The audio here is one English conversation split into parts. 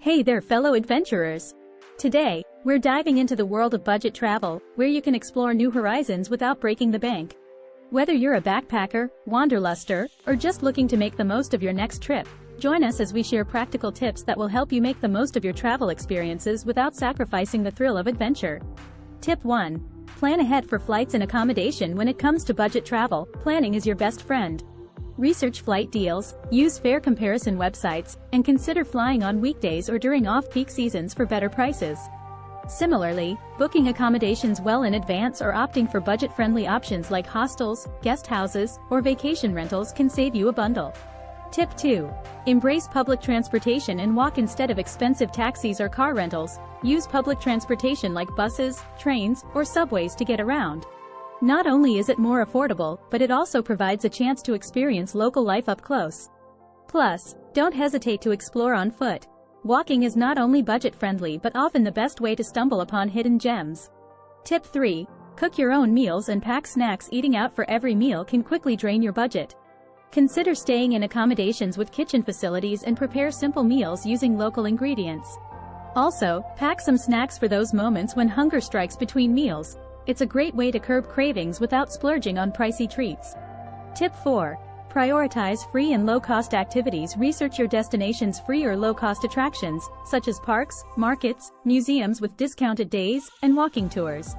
Hey there, fellow adventurers! Today, we're diving into the world of budget travel, where you can explore new horizons without breaking the bank. Whether you're a backpacker, wanderluster, or just looking to make the most of your next trip, join us as we share practical tips that will help you make the most of your travel experiences without sacrificing the thrill of adventure. Tip 1. Plan ahead for flights and accommodation. When it comes to budget travel, planning is your best friend. Research flight deals, use fare comparison websites, and consider flying on weekdays or during off-peak seasons for better prices. Similarly, booking accommodations well in advance or opting for budget-friendly options like hostels, guest houses, or vacation rentals can save you a bundle. Tip 2. Embrace public transportation and walk instead of expensive taxis or car rentals. Use public transportation like buses, trains, or subways to get around. Not only is it more affordable, but it also provides a chance to experience local life up close. Plus, don't hesitate to explore on foot. Walking is not only budget-friendly but often the best way to stumble upon hidden gems. Tip 3. Cook your own meals and pack snacks. Eating out for every meal can quickly drain your budget. Consider staying in accommodations with kitchen facilities and prepare simple meals using local ingredients. Also, pack some snacks for those moments when hunger strikes between meals. It's a great way to curb cravings without splurging on pricey treats. Tip 4. Prioritize free and low-cost activities. Research your destination's free or low-cost attractions, such as parks, markets, museums with discounted days, and walking tours.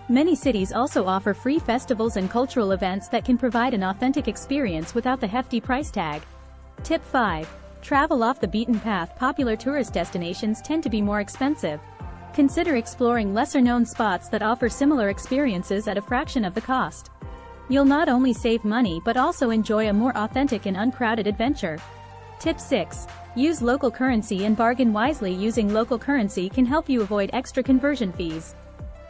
Many cities also offer free festivals and cultural events that can provide an authentic experience without the hefty price tag. Tip 5. Travel off the beaten path. Popular tourist destinations tend to be more expensive. Consider exploring lesser-known spots that offer similar experiences at a fraction of the cost. You'll not only save money but also enjoy a more authentic and uncrowded adventure. Tip 6. Use local currency and bargain wisely. Using local currency can help you avoid extra conversion fees.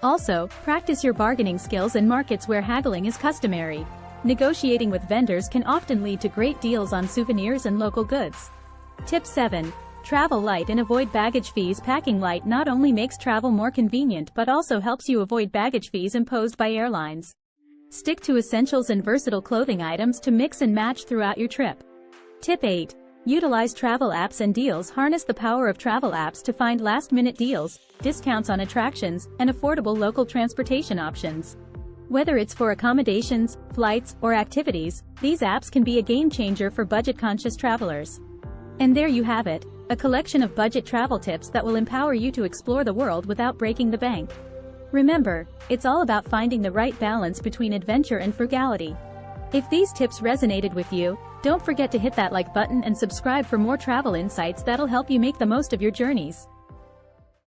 Also, practice your bargaining skills in markets where haggling is customary. Negotiating with vendors can often lead to great deals on souvenirs and local goods. Tip 7. Travel light and avoid baggage fees. Packing light not only makes travel more convenient but also helps you avoid baggage fees imposed by airlines. Stick to essentials and versatile clothing items to mix and match throughout your trip. Tip 8. Utilize travel apps and deals. Harness the power of travel apps to find last-minute deals, discounts on attractions, and affordable local transportation options. Whether it's for accommodations, flights, or activities, these apps can be a game-changer for budget-conscious travelers. And there you have it, a collection of budget travel tips that will empower you to explore the world without breaking the bank. Remember, it's all about finding the right balance between adventure and frugality. If these tips resonated with you, don't forget to hit that like button and subscribe for more travel insights that'll help you make the most of your journeys.